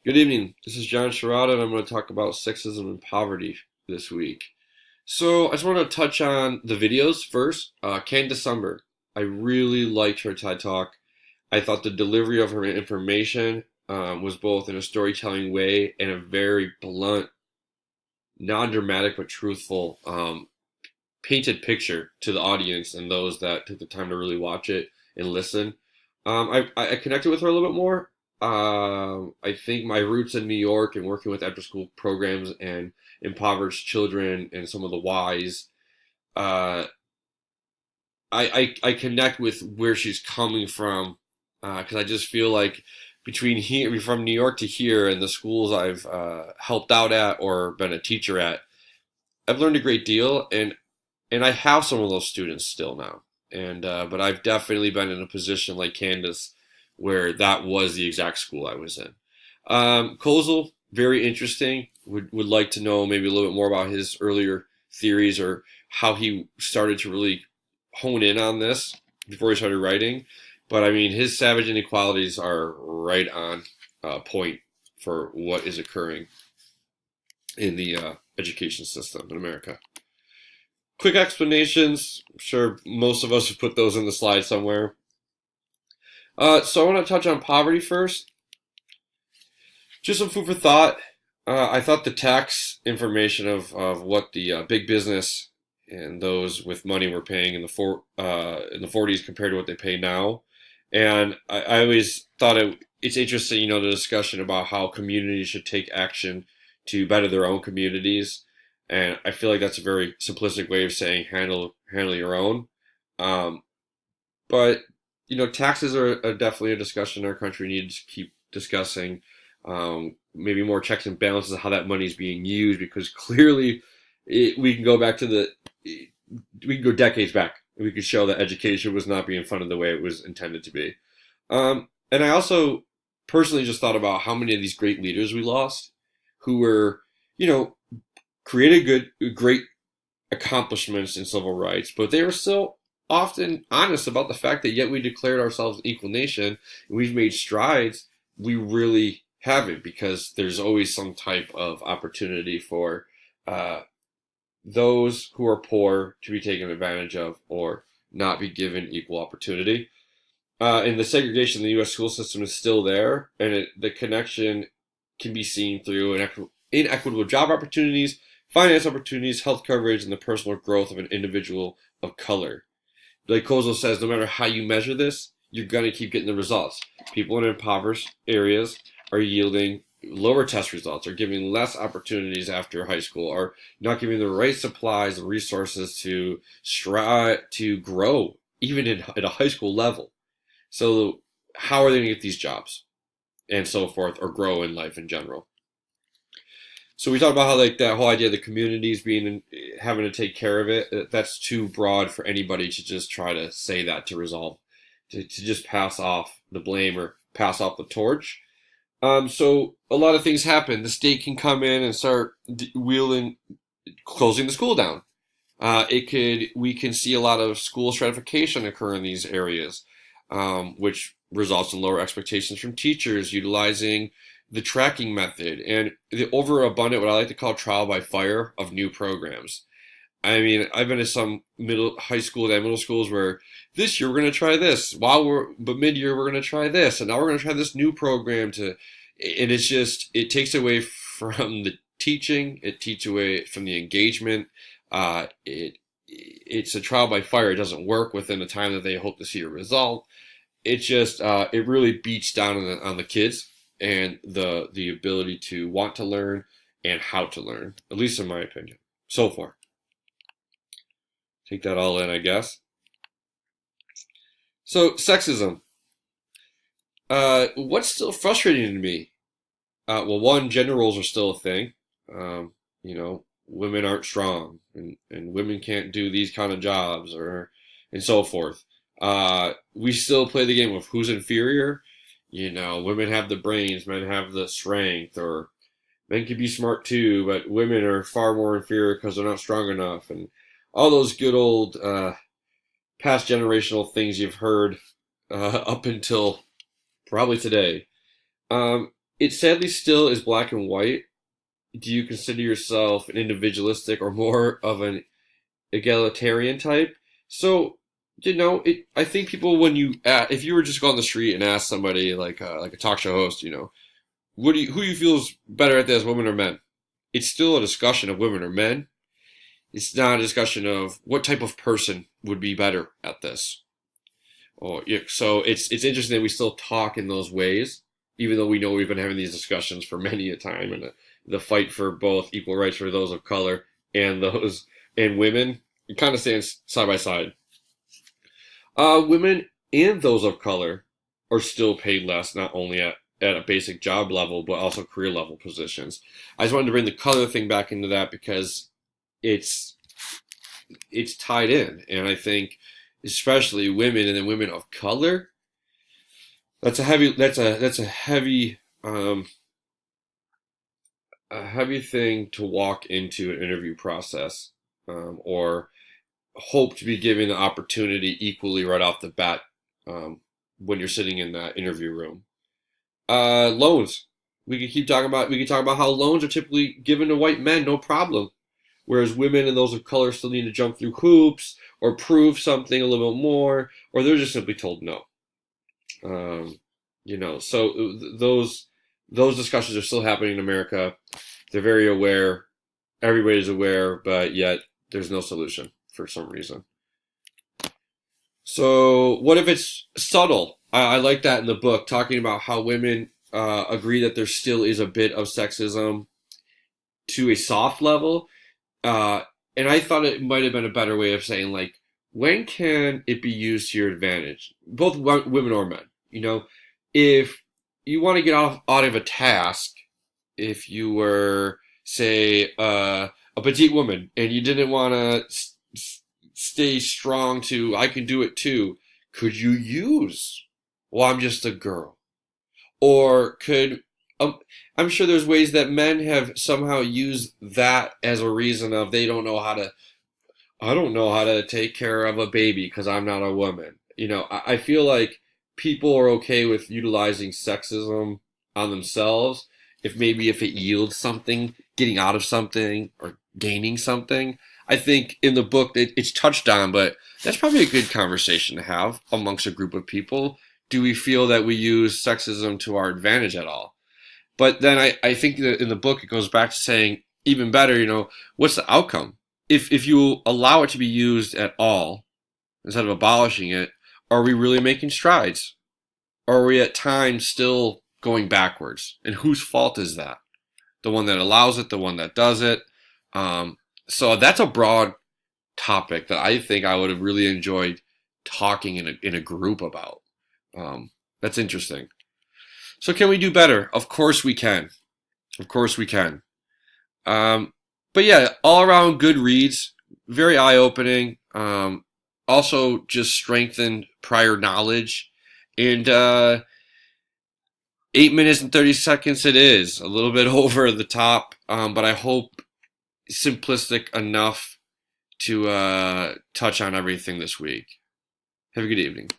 Good evening. This is John Sherrod, and I'm going to talk about sexism and poverty this week. So, I just want to touch on the videos first. Candace Summer, I really liked her TED Talk. I thought the delivery of her information was both in a storytelling way and a very blunt, non-dramatic but truthful painted picture to the audience and those that took the time to really watch it and listen. I connected with her a little bit more. I think my roots in New York and working with after school programs and impoverished children and some of the whys, uh, I connect with where she's coming from because I just feel like between here, from New York to here, and the schools I've helped out at or been a teacher at, I've learned a great deal, and I have some of those students still now. And but I've definitely been in a position like Candace where that was the exact school I was in. Kozel, very interesting. Would like to know maybe a little bit more about his earlier theories or how he started to really hone in on this before he started writing. But I mean, his savage inequalities are right on point for what is occurring in the education system in America. Quick explanations. I'm sure most of us have put those in the slide somewhere. So I want to touch on poverty first. Just some food for thought. I thought the tax information of what the big business and those with money were paying in the 40s compared to what they pay now, and I always thought it's interesting, the discussion about how communities should take action to better their own communities, and I feel like that's a very simplistic way of saying handle your own. Um, but taxes are definitely a discussion our country needs to keep discussing. Maybe more checks and balances of how that money is being used, because clearly we can go back to we can go decades back and we can show that education was not being funded the way it was intended to be. And I also personally just thought about how many of these great leaders we lost who were, created great accomplishments in civil rights, but they were still often honest about the fact that yet we declared ourselves an equal nation and we've made strides. We really haven't, because there's always some type of opportunity for uh, those who are poor to be taken advantage of or not be given equal opportunity. And the segregation in the U.S. school system is still there, and the connection can be seen through inequitable job opportunities, finance opportunities, health coverage, and the personal growth of an individual of color. Like Kozel says, no matter how you measure this, you're going to keep getting the results. People in impoverished areas are yielding lower test results, are giving less opportunities after high school, are not giving the right supplies and resources to strive to grow, even at a high school level. So how are they going to get these jobs and so forth, or grow in life in general? So we talked about how that whole idea of the communities having to take care of it. That's too broad for anybody to just try to say that to resolve, to just pass off the blame or pass off the torch. So a lot of things happen. The state can come in and start closing the school down. We can see a lot of school stratification occur in these areas, which results in lower expectations from teachers utilizing the tracking method and the overabundant, what I like to call trial by fire of new programs. I mean, I've been to some high school and middle schools where this year we're going to try this, but mid-year we're going to try this, and now we're going to try this new program and it takes away from the teaching, it takes away from the engagement. It's a trial by fire. It doesn't work within the time that they hope to see a result. It really beats down on the kids and the ability to want to learn and how to learn, at least in my opinion, so far. Take that all in, I guess. So, sexism. What's still frustrating to me? Well, one, gender roles are still a thing. Women aren't strong, and women can't do these kind of jobs, and so forth. We still play the game of who's inferior. Women have the brains, men have the strength, or men can be smart too, but women are far more inferior because they're not strong enough, and all those good old past generational things you've heard up until probably today. it sadly still is black and white. Do you consider yourself an individualistic or more of an egalitarian type? So, I think people when if you were just go on the street and ask somebody like a talk show host, who do you feel is better at this, women or men? It's still a discussion of women or men. It's not a discussion of what type of person would be better at this. Oh, yeah. So it's interesting that we still talk in those ways, even though we know we've been having these discussions for many a time, and the fight for both equal rights for those of color and those and women, it kind of stands side by side. Women and those of color are still paid less, not only at a basic job level, but also career level positions. I just wanted to bring the color thing back into that because it's it's tied in, and I think especially women and then women of color, that's a heavy thing to walk into an interview process, or hope to be given the opportunity equally right off the bat, when you're sitting in that interview room. Loans. We could talk about how loans are typically given to white men, no problem. Whereas women and those of color still need to jump through hoops or prove something a little bit more, or they're just simply told no. Um, so those discussions are still happening in America. They're very aware. Everybody's aware, but yet there's no solution for some reason. So what if it's subtle? I like that in the book, talking about how women agree that there still is a bit of sexism to a soft level. Uh, and I thought it might have been a better way of saying, like, when can it be used to your advantage? Both women or men. If you want to get out of a task, if you were, say, a petite woman and you didn't want to stay strong to, I can do it too, could you use, well, I'm just a girl? Or um, I'm sure there's ways that men have somehow used that as a reason of I don't know how to take care of a baby because I'm not a woman. I feel like people are okay with utilizing sexism on themselves if it yields something, getting out of something or gaining something. I think in the book it's touched on, but that's probably a good conversation to have amongst a group of people. Do we feel that we use sexism to our advantage at all? But then I think that in the book it goes back to saying even better, what's the outcome? If you allow it to be used at all, instead of abolishing it, are we really making strides? Or are we at times still going backwards? And whose fault is that? The one that allows it, the one that does it? So that's a broad topic that I think I would have really enjoyed talking in a group about. That's interesting. So can we do better? Of course we can. Of course we can. Um, but yeah, all around good reads, very eye opening. Also, just strengthened prior knowledge. And 8 minutes and 30 seconds it is. A little bit over the top, but I hope simplistic enough to touch on everything this week. Have a good evening.